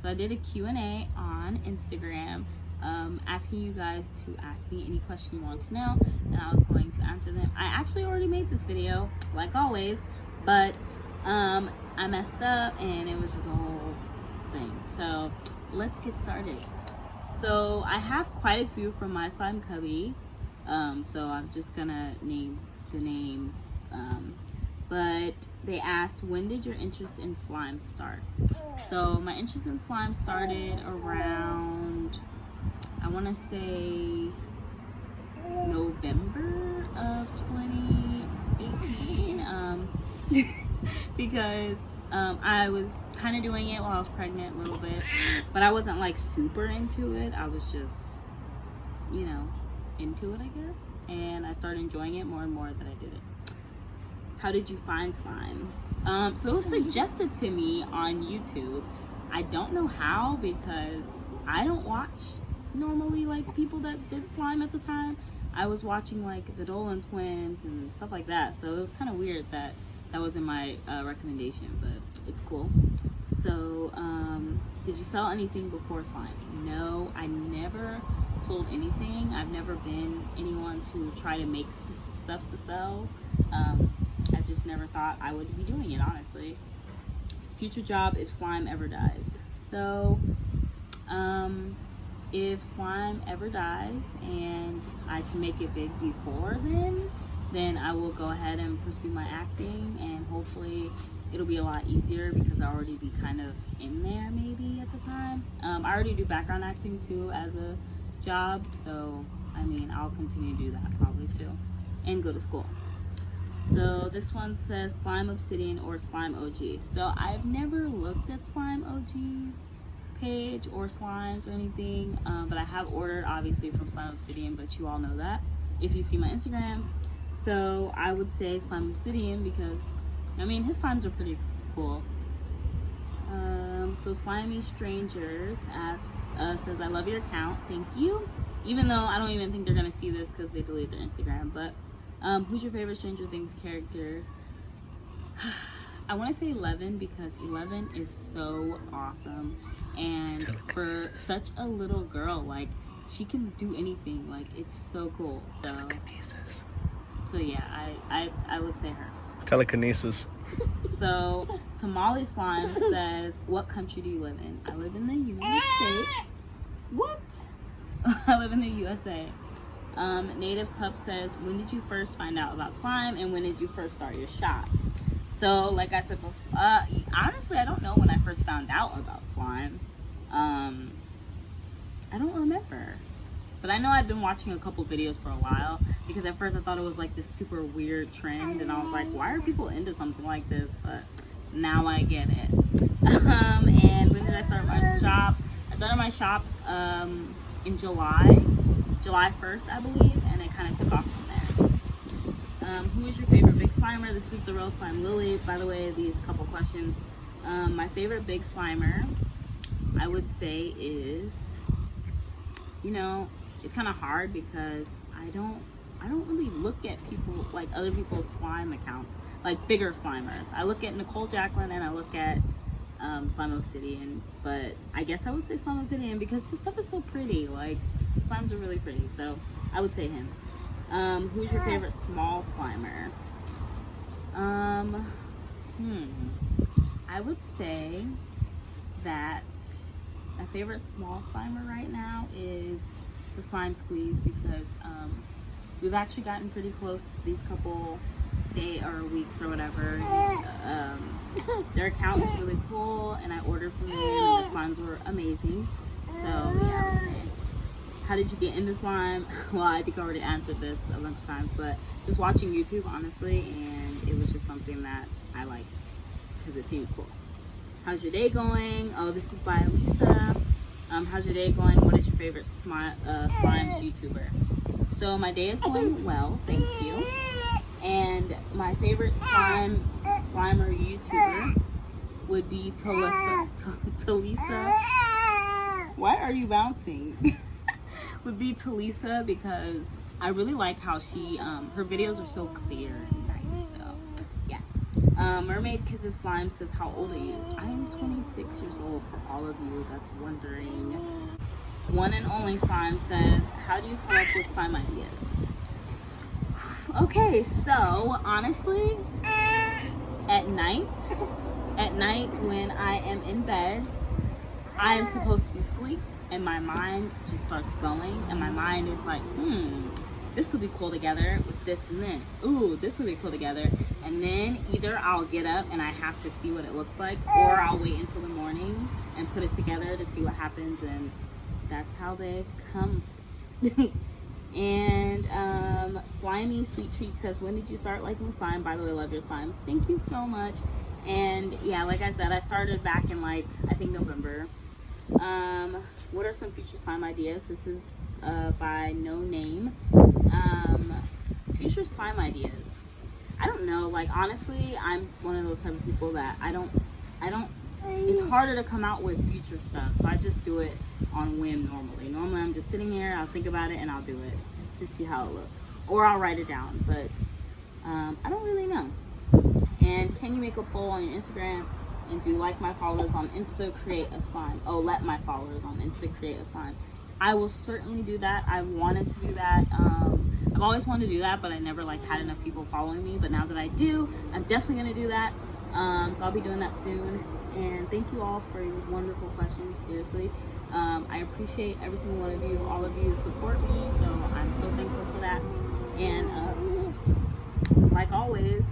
So I did a Q&A on Instagram, asking you guys to ask me any question you want to know, and I was going to answer them. I actually already made this video, like always, but I messed up and it was just a whole thing. So let's get started. So I have quite a few from My Slime Cubby, so I'm just gonna name the name. But they asked, when did your interest in slime start? So my interest in slime started around, I want to say November of 2018, because I was kind of doing it while I was pregnant a little bit, but I wasn't like super into it. I was just, you know, into it, I guess, and I started enjoying it more and more that I did it. How did you find slime? So it was suggested to me on YouTube. I don't know how, because I don't watch normally like people that did slime at the time. I was watching like the Dolan twins and stuff like that, so it was kind of weird that that was in my recommendation, but it's cool. So did you sell anything before slime? No, I never sold anything. I've never been anyone to try to make stuff to sell. I just never thought I would be doing it, honestly. Future job if slime ever dies. So if slime ever dies and I can make it big before then I will go ahead and pursue my acting, and hopefully it'll be a lot easier because I'll already be kind of in there maybe at the time. I already do background acting too as a job, so I mean I'll continue to do that probably too, and go to school. So this one says Slime Obsidian or Slime OG. So I've never looked at Slime OG's page or slimes or anything, but I have ordered obviously from Slime Obsidian, but you all know that if you see my Instagram. So I would say Slime Obsidian because, I mean, his slimes are pretty cool. So Slimy Strangers asks, says, I love your account, thank you. Even though I don't even think they're gonna see this because they deleted their Instagram, but who's your favorite Stranger Things character? I want to say Eleven because Eleven is so awesome, and for such a little girl, like she can do anything. Like it's so cool. So yeah, I would say her. Telekinesis. So Tamale Slime says, what country do you live in? I live in the United States. What? I live in the USA. Native Pup says, when did you first find out about slime and when did you first start your shop? So like I said before, honestly I don't know when I first found out about slime. I don't remember, but I know I've been watching a couple videos for a while because at first I thought it was like this super weird trend, and I was like, why are people into something like this? But now I get it. And when did I start my shop? I started my shop in July 1st, I believe, and it kind of took off from there. Who is your favorite big slimer? This is the Real Slime Lily. By the way, these couple questions. My favorite big slimer, I would say, is, you know, it's kind of hard because I don't really look at people, like other people's slime accounts, like bigger slimers. I look at Nicole Jacqueline and I look at Slime Obsidian, but I guess I would say Slime Obsidian because his stuff is so pretty. Like, the slimes are really pretty, so I would say him. Who's your favorite small slimer? I would say that my favorite small slimer right now is the Slime Squeeze because we've actually gotten pretty close these couple days or weeks or whatever. Their account is really cool and I ordered from them and the slimes were amazing. So yeah, I would say. How did you get into slime? Well, I think I already answered this a bunch of times, but just watching YouTube, honestly, and it was just something that I liked because it seemed cool. How's your day going? Oh, this is by Lisa. How's your day going? What is your favorite slimes YouTuber? So my day is going well, thank you. And my favorite slimer YouTuber would be Talisa. Why are you bouncing? Would be Talisa because I really like how she her videos are so clear and nice. So yeah. Mermaid Kisses Slime says, how old are you? I am 26 years old, for all of you that's wondering. One and Only Slime says, how do you come up with slime ideas? Okay, so honestly, at night when I am in bed, I am supposed to be asleep and my mind just starts going, and my mind is like, this would be cool together with this and this. Ooh, this would be cool together. And then either I'll get up and I have to see what it looks like, or I'll wait until the morning and put it together to see what happens, and that's how they come. And Slimy Sweet Treat says, when did you start liking slime? By the way, love your slimes. Thank you so much. And yeah, like I said, I started back in I think November. What are some future slime ideas? This is by No Name. Future slime ideas. I don't know, honestly, I'm one of those type of people that I don't, it's harder to come out with future stuff, so I just do it on whim normally. Normally I'm just sitting here, I'll think about it and I'll do it to see how it looks. Or I'll write it down, but I don't really know. And can you make a poll on your Instagram and do like my followers on Insta create a slime? Oh, let my followers on Insta create a slime. I will certainly do that. I wanted to do that. I've always wanted to do that, but I never had enough people following me. But now that I do, I'm definitely gonna do that. So I'll be doing that soon. And thank you all for your wonderful questions, seriously. I appreciate every single one of you. All of you support me, so I'm so thankful for that. And like always,